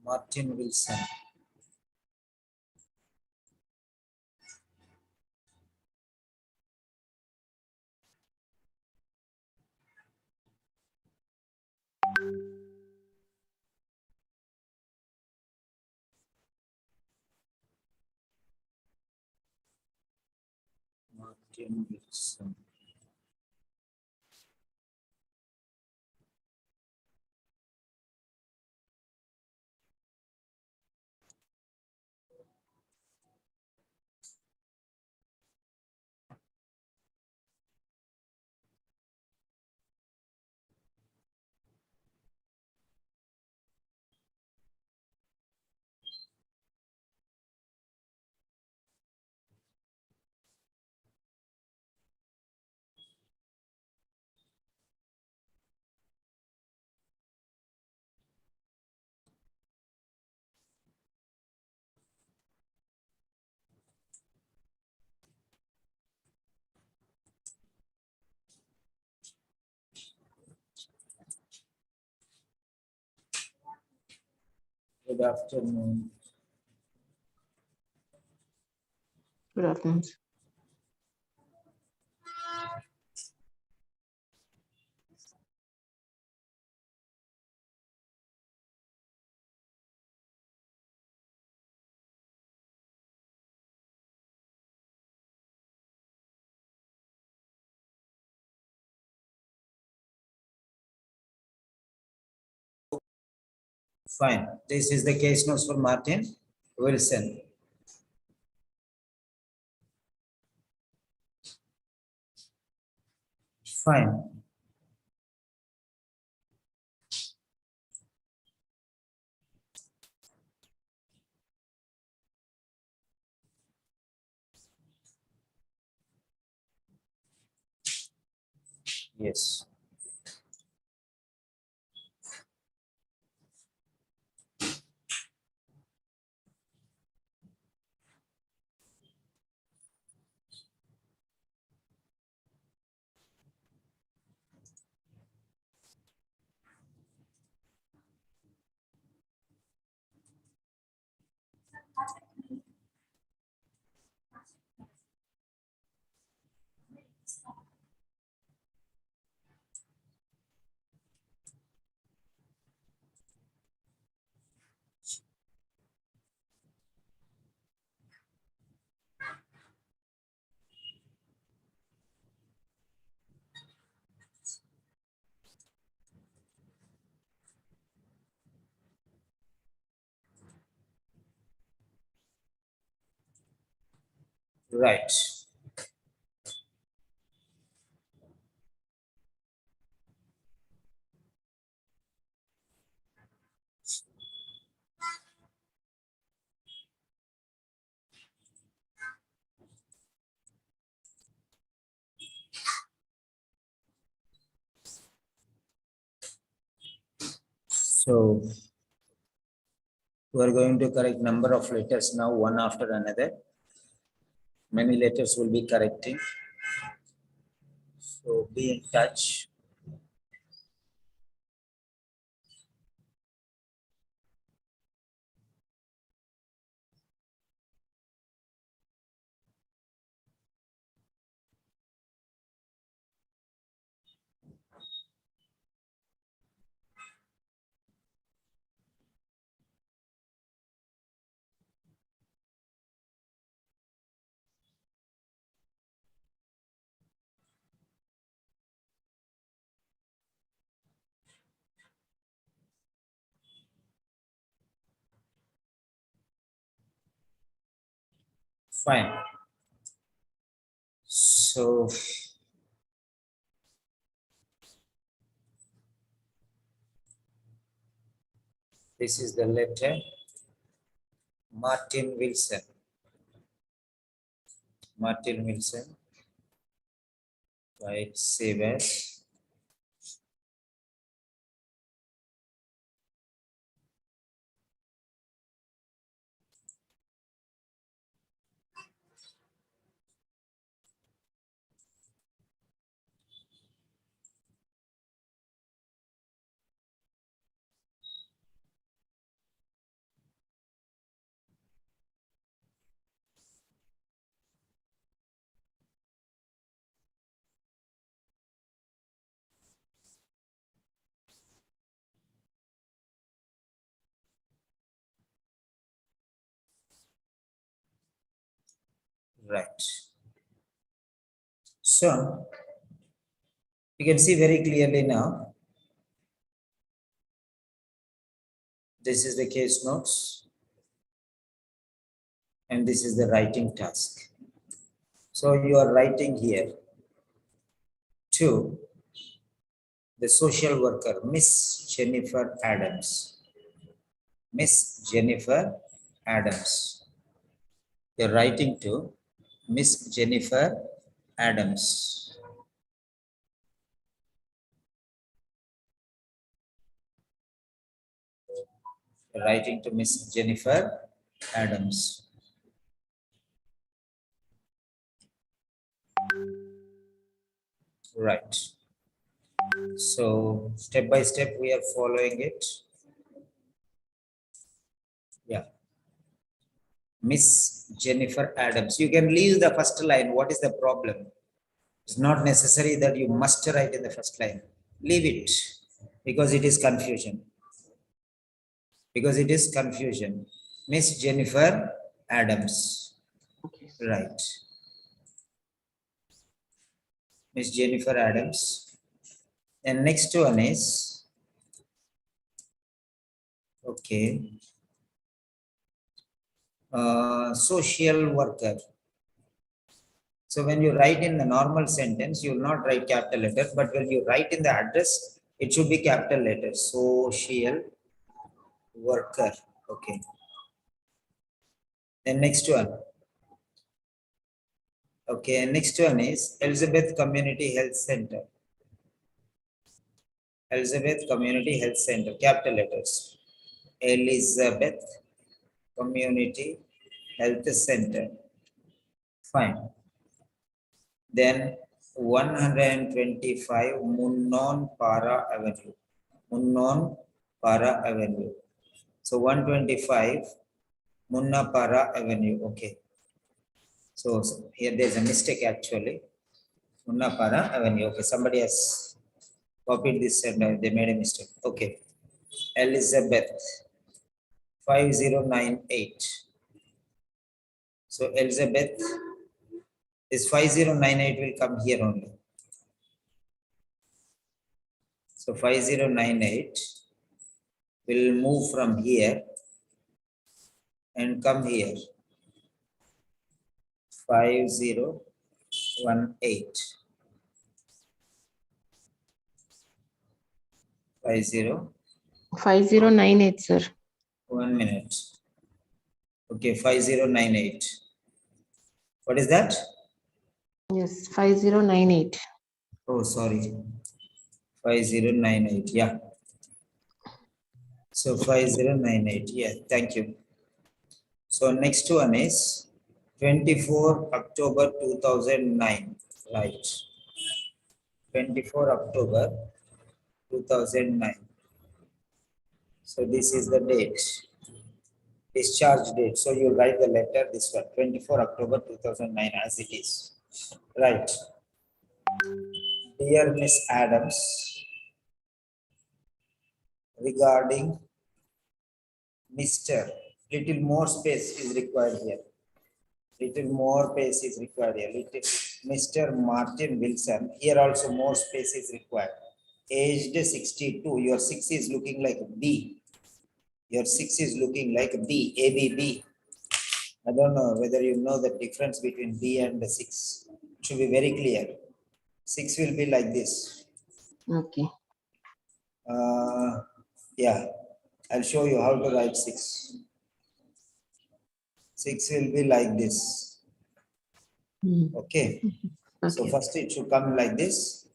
Martin Wilson. Martin Wilson. Good afternoon. Good afternoon. Fine. This is the case notes for Martin Wilson. Fine. Yes. Right. So we are going to correct number of letters now, one after another. Many letters will be correcting. So be in touch. Fine. So this is the letter Martin Wilson. Martin Wilson. Right, save as. Right. So you can see very clearly now. This is the case notes. And this is the writing task. So you are writing here to the social worker, Miss Jennifer Adams. Miss Jennifer Adams. You're writing to Miss Jennifer Adams. You're writing to Miss Jennifer Adams. Right. So step by step we are following it. Yeah. Miss Jennifer Adams. You can leave the first line. What is the problem? It's not necessary that you must write in the first line. Leave it because it is confusion. Because it is confusion. Miss Jennifer Adams. Okay. Right. Miss Jennifer Adams. And next one is, okay, social worker. So when you write in the normal sentence, you will not write capital letters, but when you write in the address, it should be capital letters. Social worker. Okay. Then next one. Okay, next one is Elizabeth Community Health Center. Elizabeth Community Health Center, capital letters. Elizabeth Community Health Center. Fine. Then 125 Munnon Para Avenue. Munnon Para Avenue. So 125 Munna Para Avenue. Okay. So here there's a mistake actually. Munna Para Avenue. Okay, somebody has copied this and they made a mistake. Okay. Elizabeth 5098. So Elizabeth, this 5098 will come here only. So 5098 will move from here and come here. 5018. 5098, sir. 1 minute. Okay, 5098. What is that? Yes, 5098. Oh, sorry. 5098. Yeah. So 5098. Yeah, thank you. So next one is 24 October 2009. Right. 24 October 2009. So this is the date. Discharge date. So you write the letter, this one, 24 October 2009 as it is. Right. Dear Miss Adams, regarding Mr. Little more space is required here. Little more space is required here. Little Mr. Martin Wilson. Here also more space is required. Aged 62. Your 6 is looking like B. Your 6 is looking like B. ABB. I don't know whether you know the difference between B and the 6. It should be very clear. 6 will be like this. Okay. Yeah, I'll show you how to write 6. 6 will be like this. Okay. So Okay. first it should come like this.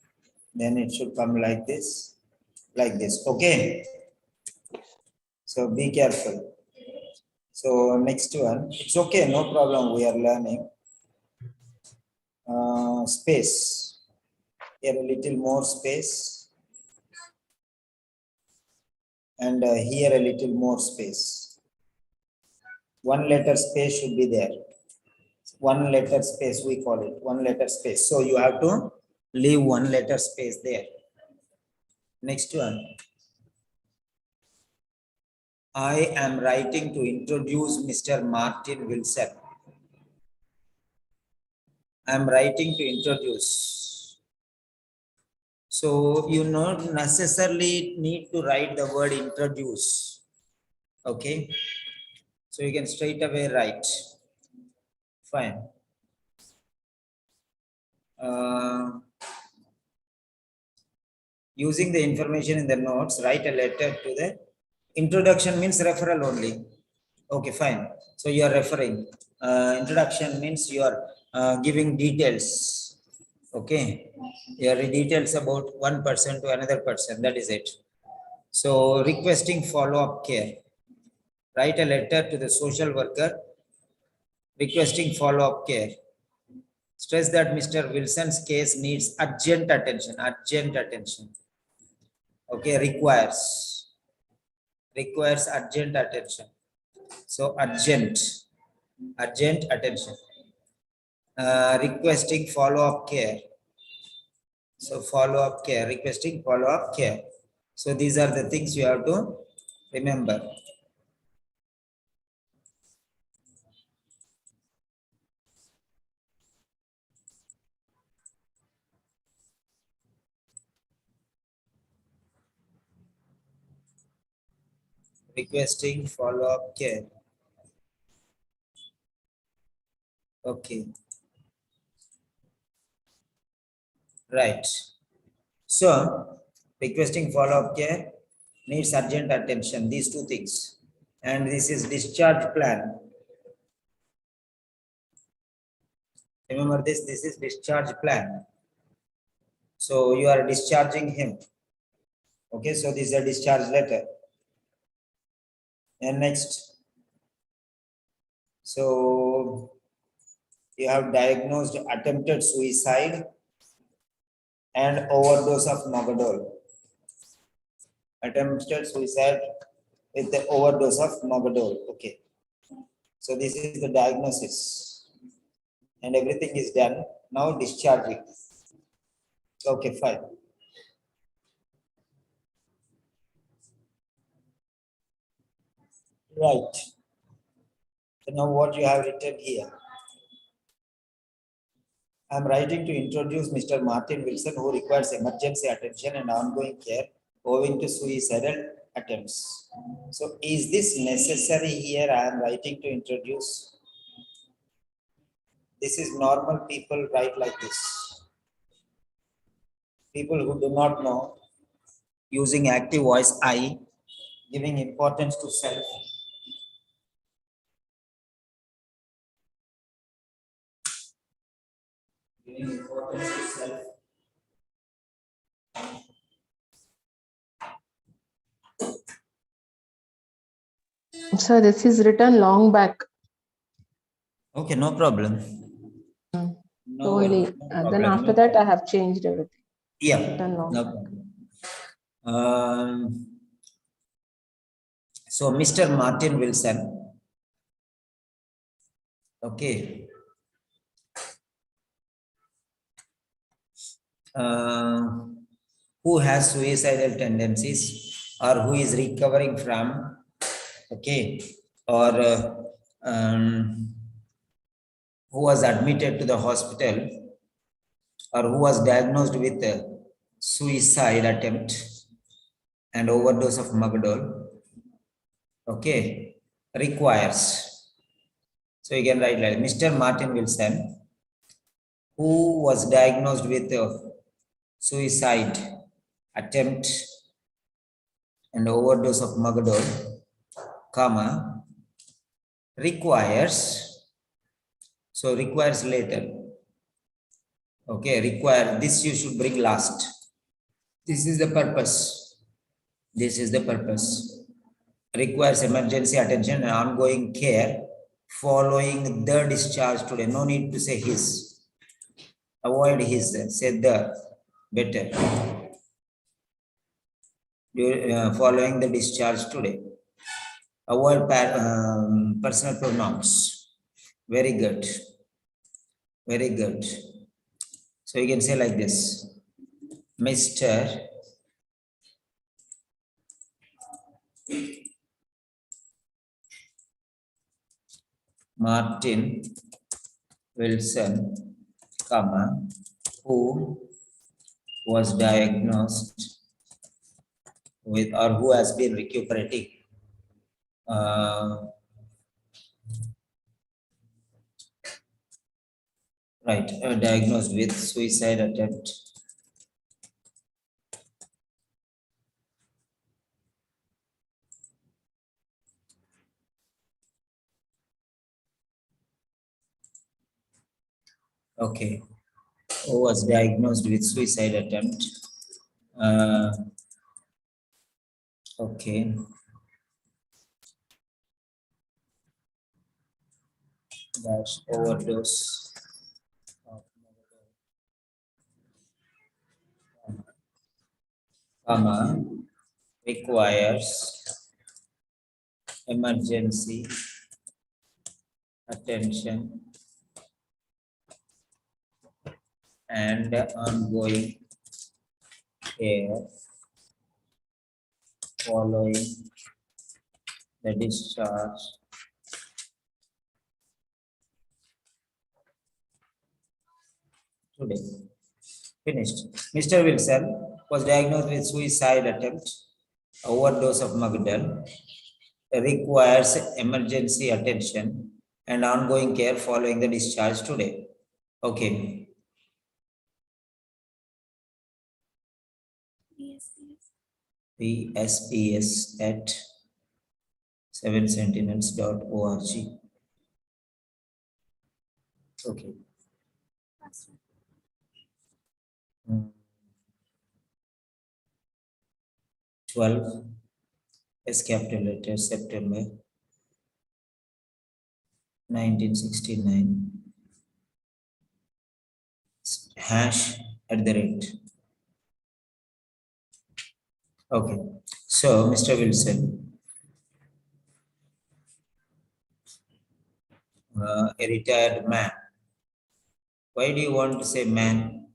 Then it should come like this. Like this. Okay. So be careful. So next one. It's okay. No problem. We are learning. Space. Here a little more space. And here a little more space. 1 letter space should be there. 1 letter space, we call it 1 letter space. So you have to leave 1 letter space there. Next one. I am writing to introduce Mr. Martin Wilson. I'm writing to introduce. So you not necessarily need to write the word introduce. Okay. So you can straight away write. Fine. Using the information in the notes, write a letter to the introduction means referral only. Okay, fine. So you are referring. Introduction means you are giving details. Okay. You are details about one person to another person. That is it. So requesting follow-up care. Write a letter to the social worker requesting follow-up care. Stress that Mr. Wilson's case needs urgent attention. Urgent attention. Okay, requires urgent attention. So urgent attention. Requesting follow-up care. So follow-up care, requesting follow-up care. So these are the things you have to remember. Requesting follow-up care. Okay. Right. So requesting follow-up care needs urgent attention. These two things. And this is discharge plan. Remember this is discharge plan. So you are discharging him. Okay, so this is a discharge letter. And next, so you have diagnosed attempted suicide and overdose of Mogadol. Attempted suicide with the overdose of Mogadol. Okay. So this is the diagnosis. And everything is done. Now discharging. Okay, fine. Right. So now what you have written here. I'm writing to introduce Mr. Martin Wilson, who requires emergency attention and ongoing care owing to suicidal attempts. So is this necessary here? I am writing to introduce. This is normal people write like this. People who do not know, using active voice I, giving importance to self. Giving importance to self. So this is written long back. Okay, no problem. So only then after that I have changed everything. Yeah, Written long no back. problem. So Mr. Martin Wilson, okay, who has suicidal tendencies or who is recovering from, okay, or who was admitted to the hospital or who was diagnosed with a suicide attempt and overdose of Magadol, okay, requires. So you can write like Mr. Martin Wilson, who was diagnosed with a suicide attempt and overdose of Magadol, comma, requires, so requires later. Okay, require, this you should bring last. This is the purpose. This is the purpose. Requires emergency attention and ongoing care following the discharge today. No need to say his. Avoid his, say the, better. Following the discharge today. Avoid personal pronouns. Very good. Very good. So you can say like this. Mr. Martin Wilson comma, who was diagnosed with or who has been recuperating diagnosed with suicide attempt. Okay, who was diagnosed with suicide attempt. Okay. Dash overdose of comma requires emergency attention and ongoing care following the discharge today. Finished. Mr. Wilson was diagnosed with suicide attempt, overdose of Magdal, requires emergency attention and ongoing care following the discharge today. Okay. PSPS at 7sentinels.org. Okay. 12 S capital letter September 1969 hash at the rate. Okay, so Mr. Wilson, a retired man. Why do you want to say man?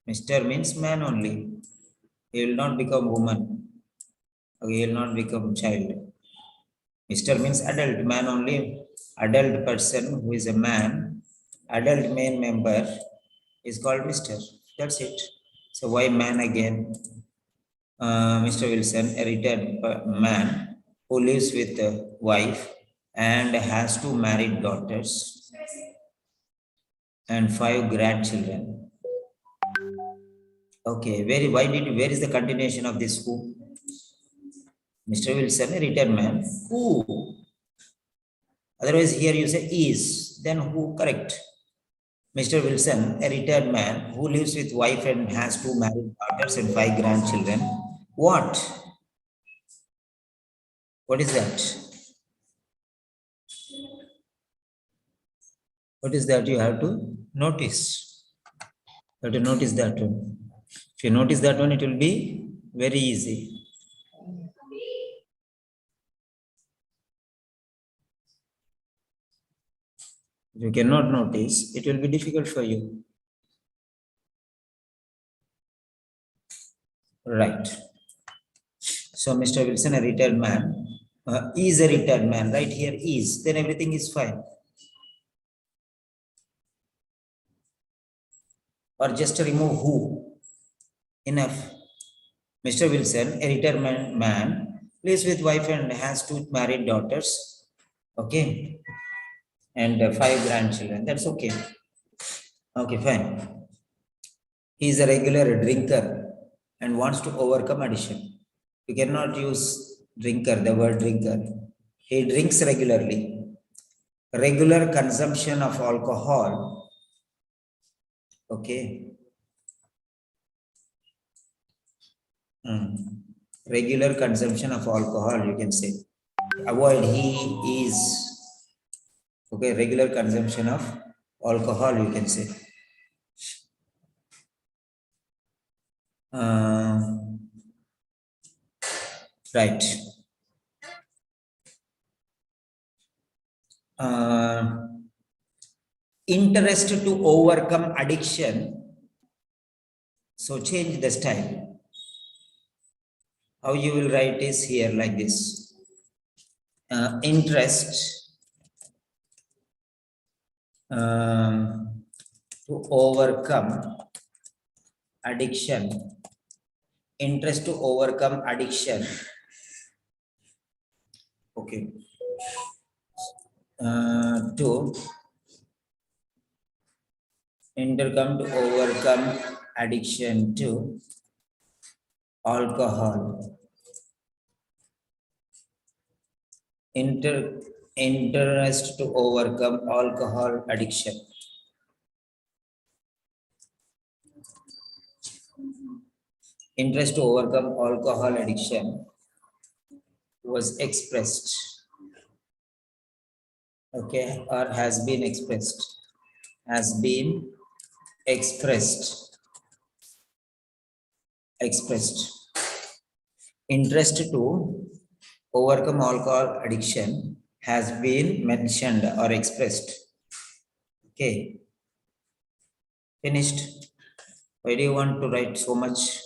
Mr. means man only. He will not become woman. Okay, he will not become child. Mr. means adult, man only. Adult person who is a man, adult main member is called Mr. That's it. So why man again? Mr. Wilson, a retired man who lives with a wife and has 2 married daughters and 5 grandchildren. Okay, where is the continuation of this who? Mr. Wilson, a retired man who? Otherwise, here you say is, then who? Correct. Mr. Wilson, a retired man who lives with wife and has 2 married daughters and 5 grandchildren. What? What is that? What is that you have to notice? You have to notice that one. If you notice that one, it will be very easy. If you cannot notice, it will be difficult for you. Right. So, Mr. Wilson, a retired man, is a retired man, right here is, then everything is fine. Or just remove who. Enough. Mr. Wilson, a retired man, lives with wife and has 2 married daughters. Okay. And 5 grandchildren. That's okay. Okay, fine. He is a regular drinker and wants to overcome addiction. You cannot use drinker, the word drinker. He drinks regularly. Regular consumption of alcohol. Okay. Regular consumption of alcohol, you can say. Avoid, he is. Okay, regular consumption of alcohol, you can say. Right. Interest to overcome addiction. So change the style. How you will write is here like this. Interest to overcome addiction, interest to overcome addiction. Okay. To intercome to overcome addiction to alcohol. Interest to overcome alcohol addiction. Interest to overcome alcohol addiction was expressed, okay, or has been expressed, has been expressed. Interest to overcome alcohol addiction has been mentioned or expressed. Okay, finished. Why do you want to write so much?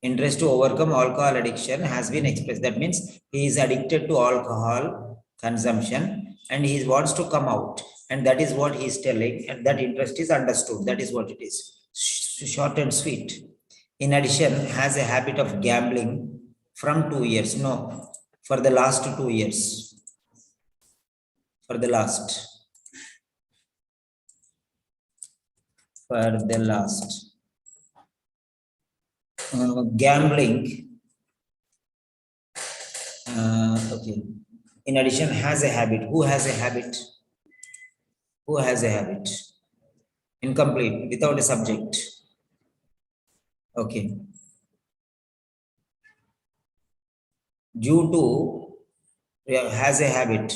Interest to overcome alcohol addiction has been expressed. That means he is addicted to alcohol consumption and he wants to come out. And that is what he is telling. And that interest is understood. That is what it is. Short and sweet. In addition, has a habit of gambling from 2 years. No, for the last 2 years. For the last. Gambling. Okay. In addition, has a habit. Who has a habit? Who has a habit? Incomplete, without a subject. Okay. Due to, has a habit.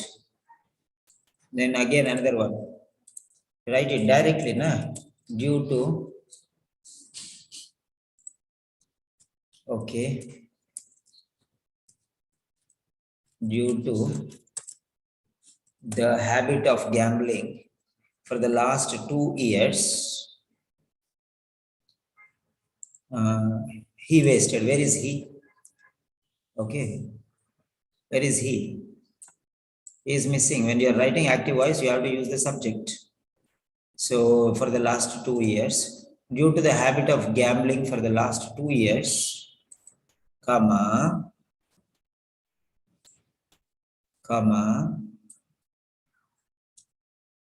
Then again another one. Write it directly, na? Due to, okay. Due to the habit of gambling for the last 2 years, he wasted. Where is he? Okay. Where is he? He is missing. When you are writing active voice, you have to use the subject. So for the last 2 years, due to the habit of gambling for the last 2 years, comma,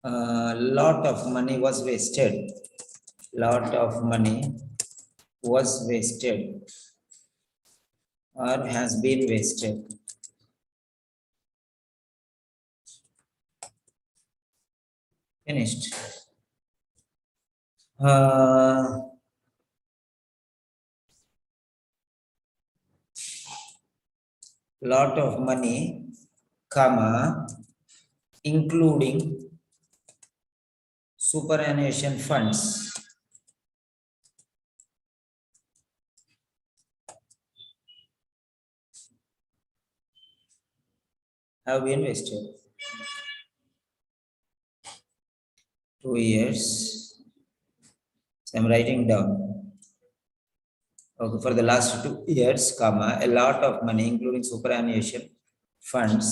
lot of money was wasted. Lot of money was wasted or has been wasted. Finished. Lot of money, comma, including superannuation funds have been wasted. 2 years. So I'm writing down. Okay, for the last 2 years, comma, a lot of money, including superannuation funds,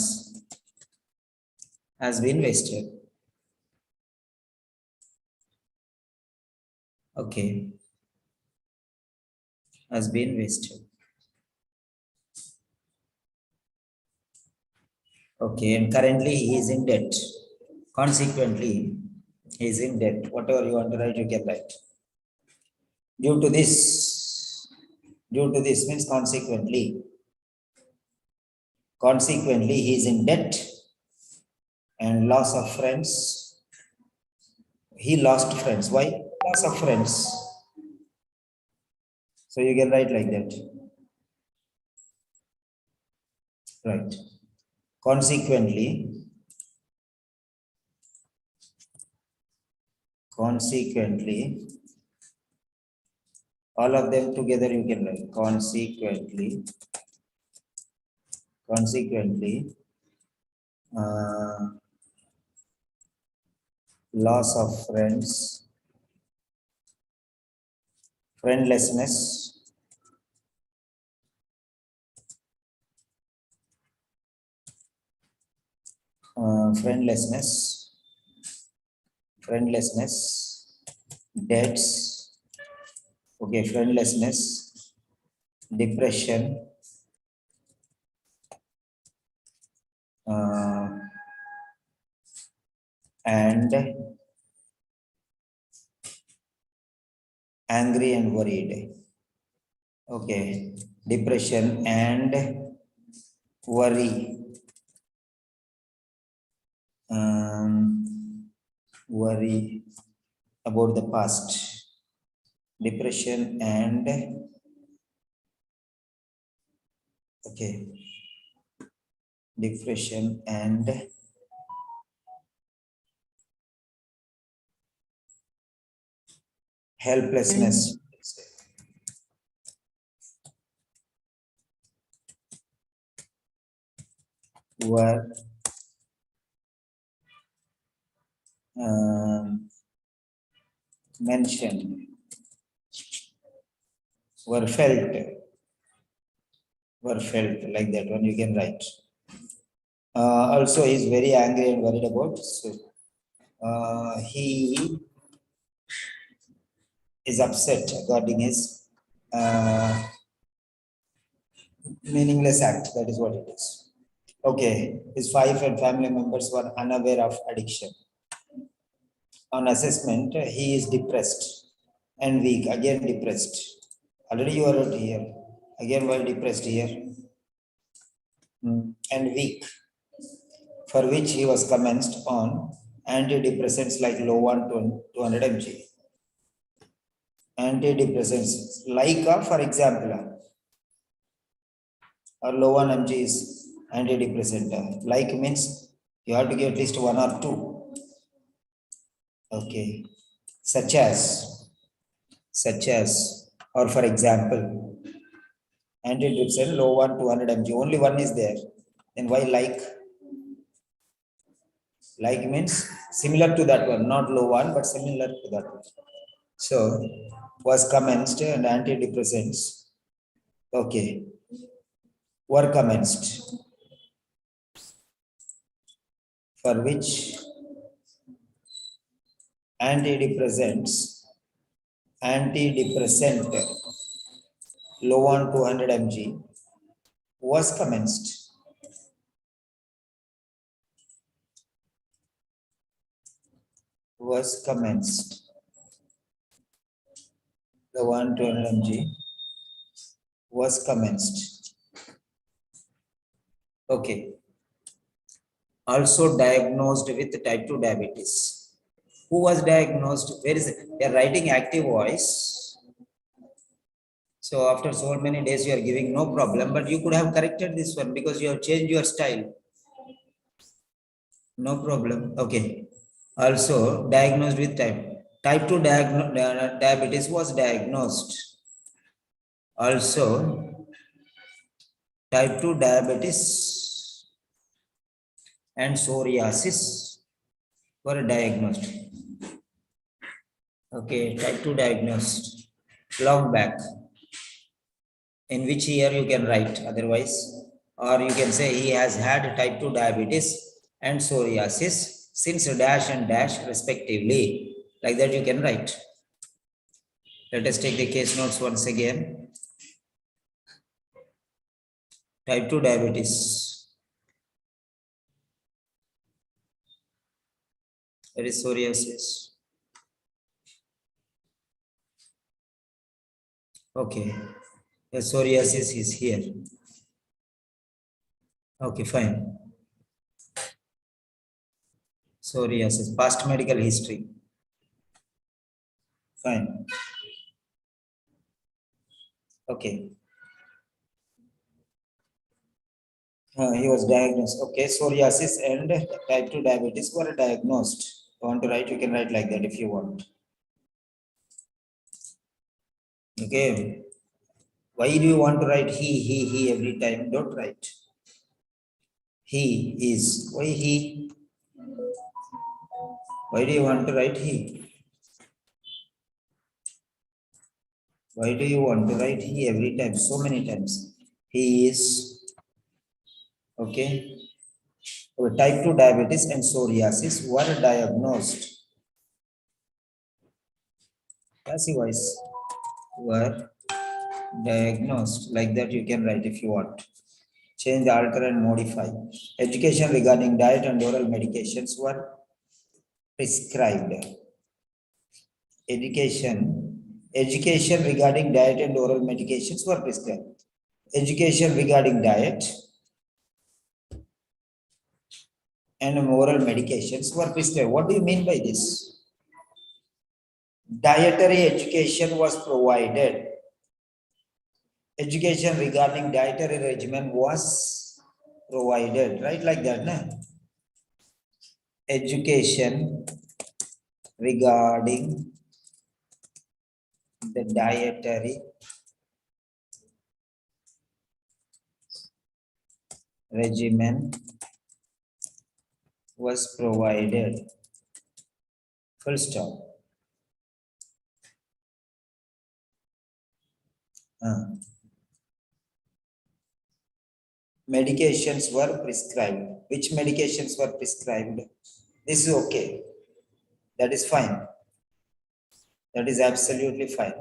has been wasted. Okay, has been wasted. Okay, and currently he is in debt. Consequently, he is in debt. Whatever you want to write, you can write. Due to this means consequently. Consequently, he is in debt and loss of friends. He lost friends. Why? Loss of friends. So you can write like that. Right. Consequently, all of them together you can write. Consequently, loss of friends, friendlessness, friendlessness friendlessness, debts, okay, friendlessness, depression, and angry and worried. Okay, depression and worry. Worry about the past. Depression and okay, depression and helplessness. Were mentioned, were felt like that one you can write. Also, he is very angry and worried about. So, he is upset regarding his meaningless act. That is what it is. Okay, his wife and family members were unaware of addiction. On assessment, he is depressed and weak. Again, depressed. Already you are here. Again, why depressed here? And weak, for which he was commenced on antidepressants like low 1 to 200 mg. Antidepressants like, for example, or low 1 mg is antidepressant. Like means you have to give at least 1 or 2. Okay, such as, or for example, antidepressant low 1 200 mg, only one is there. Then why like? Like means similar to that one, not low one, but similar to that one. So was commenced and antidepressants, okay, were commenced, for which antidepressant low 1 200 mg was commenced. The 1 200 mg was commenced. Okay. Also diagnosed with type 2 diabetes. Who was diagnosed? Where is it? They are writing active voice. So after so many days you are giving no problem, but you could have corrected this one because you have changed your style. No problem. Okay. Also diagnosed with type 2 diabetes was diagnosed. Also type 2 diabetes and psoriasis were diagnosed. Okay, type 2 diagnosed long back. In which year you can write otherwise, or you can say he has had type 2 diabetes and psoriasis since dash and dash respectively. Like that you can write. Let us take the case notes once again. Type 2 diabetes. There is psoriasis. Okay. The psoriasis is here. Okay, fine. Psoriasis, past medical history. Fine. Okay. He was diagnosed. Okay, psoriasis and type 2 diabetes were diagnosed. You want to write, you can write like that if you want. Okay. Why do you want to write he every time? Don't write. He is. Why he? Why do you want to write he? Why do you want to write he every time? So many times. He is. Okay. Type 2 diabetes and psoriasis were diagnosed. passive voice were diagnosed. Like that you can write if you want. Change, alter and modify. Education regarding diet and oral medications were prescribed. Education regarding diet and oral medications were prescribed. Education regarding diet and oral medications were prescribed. What do you mean by this? Dietary education was provided. Education regarding dietary regimen was provided, right? Like that, na? Education regarding the dietary regimen was provided. Full stop. Medications were prescribed. Which medications were prescribed? This is okay. That is fine. That is absolutely fine.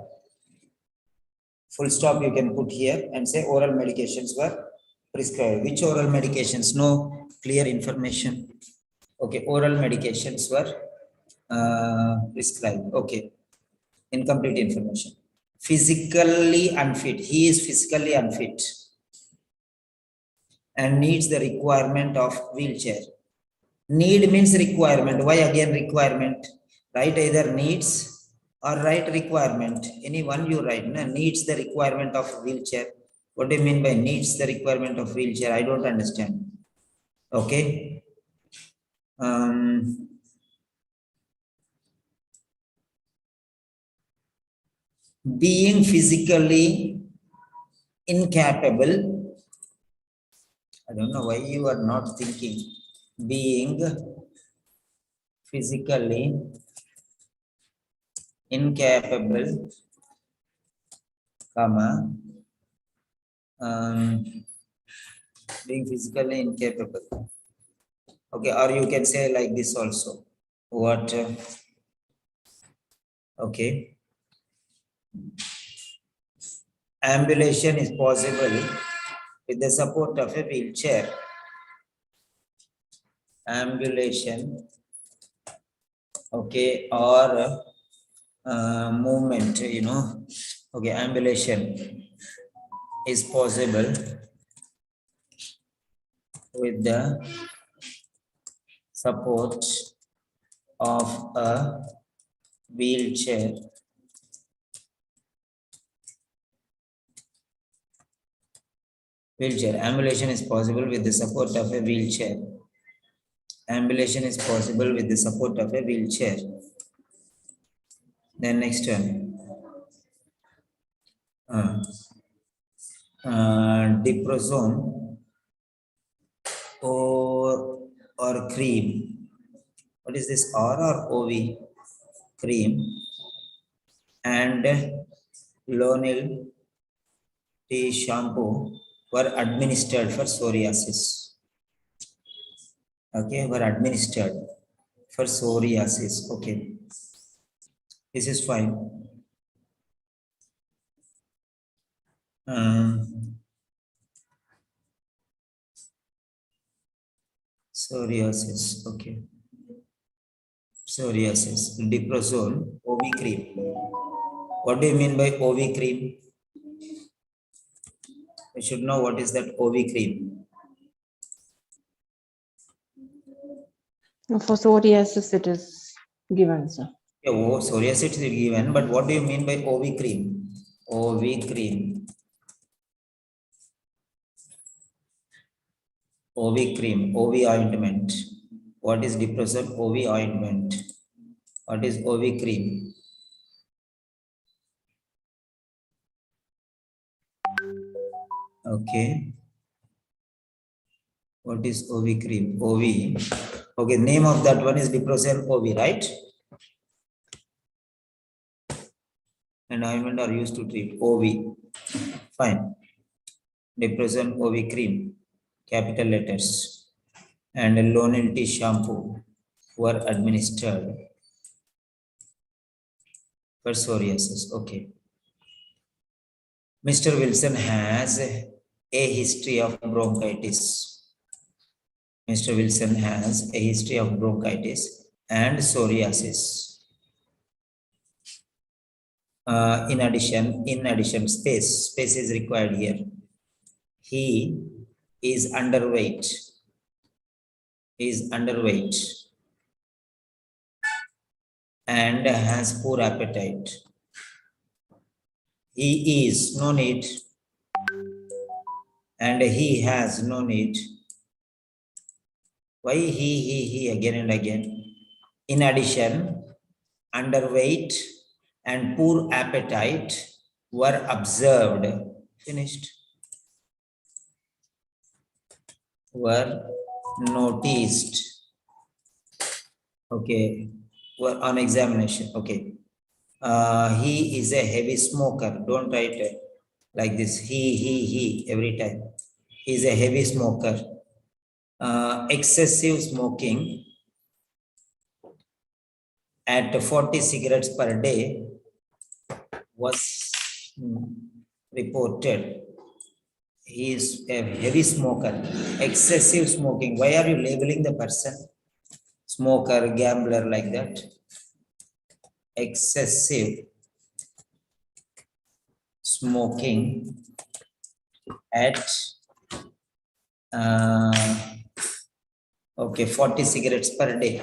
Full stop you can put here and say oral medications were prescribed. Which oral medications? No clear information. Okay, oral medications were prescribed. Okay, incomplete information. Physically unfit. He is physically unfit and needs the requirement of wheelchair. Need means requirement. Why again requirement? Write either needs or write requirement. Any one you write. No? Needs the requirement of wheelchair. What do you mean by needs the requirement of wheelchair? I don't understand. Okay. Being physically incapable. I don't know why you are not thinking. Being physically incapable, comma, being physically incapable. Okay, or you can say like this also. What? Okay. Ambulation is possible with the support of a wheelchair. Ambulation, okay, or movement, you know. Okay, ambulation is possible with the support of a wheelchair. Wheelchair. Ambulation is possible with the support of a wheelchair. Ambulation is possible with the support of a wheelchair. Then next one. Diprozone or cream. What is this? R or OV? Cream and Lonil tea shampoo were administered for psoriasis. Okay, were administered for psoriasis. Okay, this is fine. Psoriasis. Okay, psoriasis. Diprozone, OV cream. What do you mean by OV cream? You should know what is that OV cream. For psoriasis, it is given, sir. Yeah, oh, psoriasis is given, but what do you mean by OV cream? OV cream. OV cream, OV ointment. What is Diprozone? OV ointment. What is OV cream? Okay. What is OV cream? OV. Okay, name of that one is Diprozone OV, right? And ointment are used to treat OV. Fine. Diprozone OV cream, capital letters, and Lonil tea shampoo were administered for psoriasis. Okay. Mr. Wilson has a history of bronchitis. Mr. Wilson has a history of bronchitis and psoriasis. In addition, space is required here. He is underweight. And has poor appetite. He is no need, and he has no need. Why he again and again? In addition, underweight and poor appetite were observed. Finished. Were noticed. Okay. Were on examination. Okay. He is a heavy smoker. Don't write it like this. He every time. He is a heavy smoker. Excessive smoking at 40 cigarettes per day was reported. He is a heavy smoker. Excessive smoking. Why are you labeling the person? Smoker, gambler, like that. Excessive smoking at 40 cigarettes per day.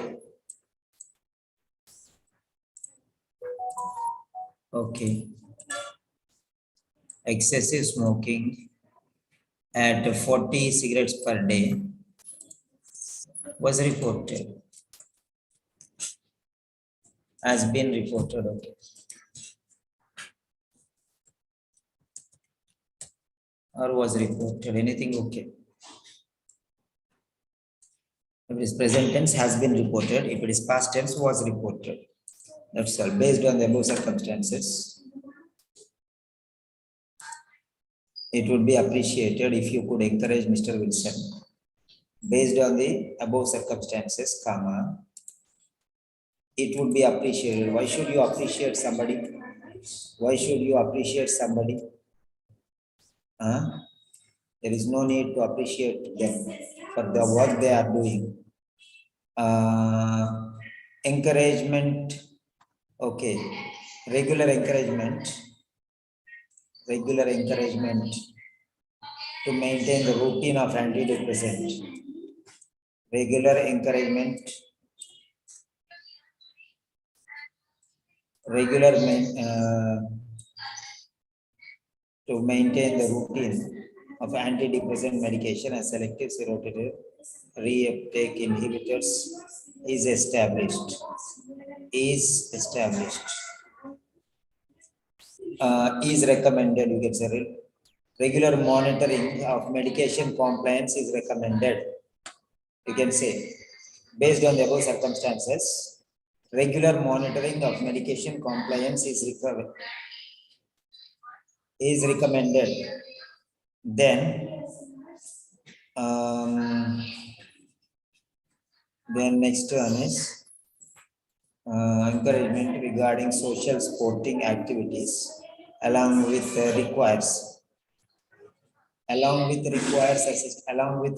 Okay. Excessive smoking at 40 cigarettes per day was reported. Has been reported. Okay. Or was reported. Anything okay. If it is present tense, has been reported. If it is past tense, was reported. That's all. Based on the above circumstances, it would be appreciated if you could encourage Mr. Wilson. Based on the above circumstances, comma, it would be appreciated. Why should you appreciate somebody? Why should you appreciate somebody? There is no need to appreciate them for the work they are doing. Encouragement. Okay. Regular encouragement to maintain the routine of antidepressant. Regular encouragement. To maintain the routine of antidepressant medication as selective serotonin reuptake inhibitors is established. Is recommended. You get regular monitoring of medication compliance is recommended. You can say, based on the above circumstances, regular monitoring of medication compliance is recommended. Then next one is encouragement regarding social sporting activities along with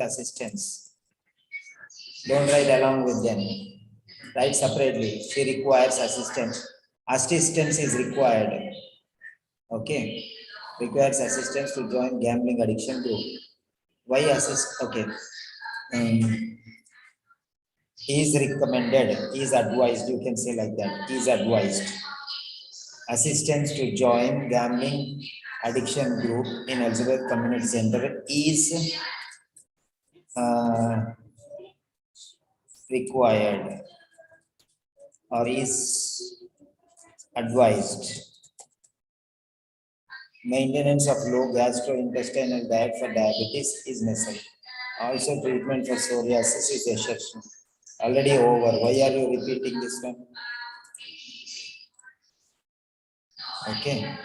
assistance. Don't write along with them. Write separately. She requires assistance. Assistance is required. Okay. Requires assistance to join gambling addiction group. Why assist? Okay. Is recommended. Is advised. You can say like that. Is advised. Assistance to join gambling addiction group in Elizabeth Community Center is required or is advised. Maintenance of low gastrointestinal diet for diabetes is necessary. Also, treatment for psoriasis is essential. Already over. Why are you repeating this one? Okay.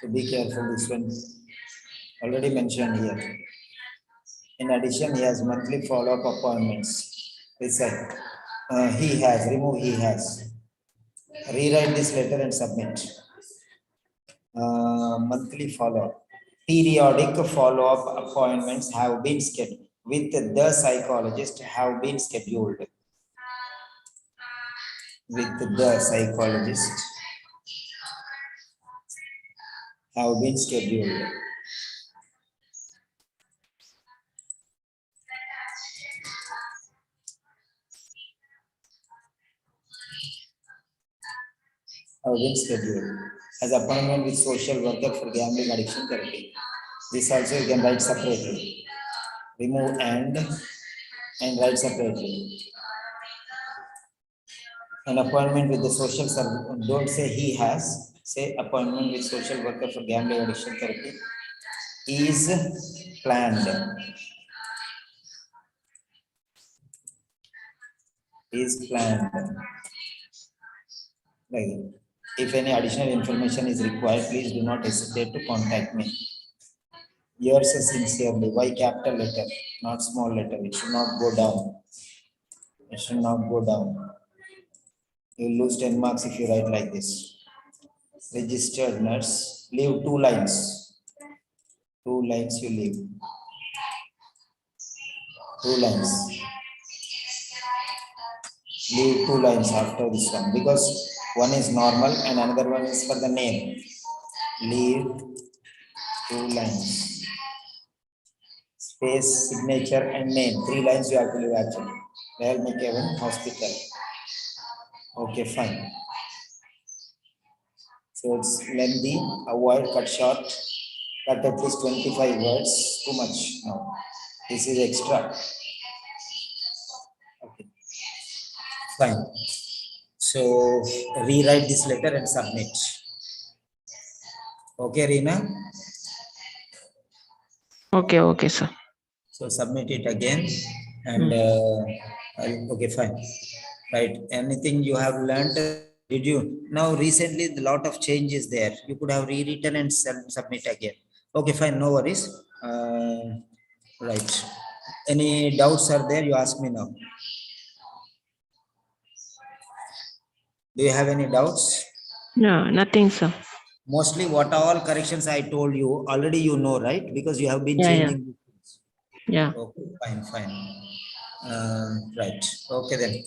So be careful. This one already mentioned here. In addition, he has monthly follow-up appointments. He said he has. Remove he has. Rewrite this letter and submit. Monthly follow-up. Periodic follow-up appointments have been scheduled with the psychologist have been scheduled. With the psychologist have been scheduled. Have been scheduled as appointment with social worker for gambling addiction therapy. This also you can write separately. Remove and write separately. An appointment with the social service. Don't say he has. Say appointment with social worker for gambling addiction therapy is planned. Is planned. Like, if any additional information is required, please do not hesitate to contact me. Yours sincerely. Why capital letter, not small letter? It should not go down. It should not go down. You lose 10 marks if you write like this. Registered nurse. Leave 2 lines. 2 lines you leave. 2 lines. Leave 2 lines after this one because one is normal and another one is for the name. Leave 2 lines. Space, signature, and name. 3 lines you have to leave actually. Royal McEwen Hospital. Okay, fine. So it's lengthy. Avoid, cut short. Cut at least 25 words. Too much now. This is extra. Okay. Fine. So rewrite this letter and submit. Okay, Reena? Okay, okay, sir. So submit it again and okay, fine. Right. Anything you have learned? Did you? Now recently the lot of changes there. You could have rewritten and submit again. Okay, fine. No worries. Right. Any doubts are there? You ask me now. Do you have any doubts? No, nothing, sir. Mostly what all corrections I told you already you know, right? Because you have been changing. Yeah. Okay, fine. Right. Okay then.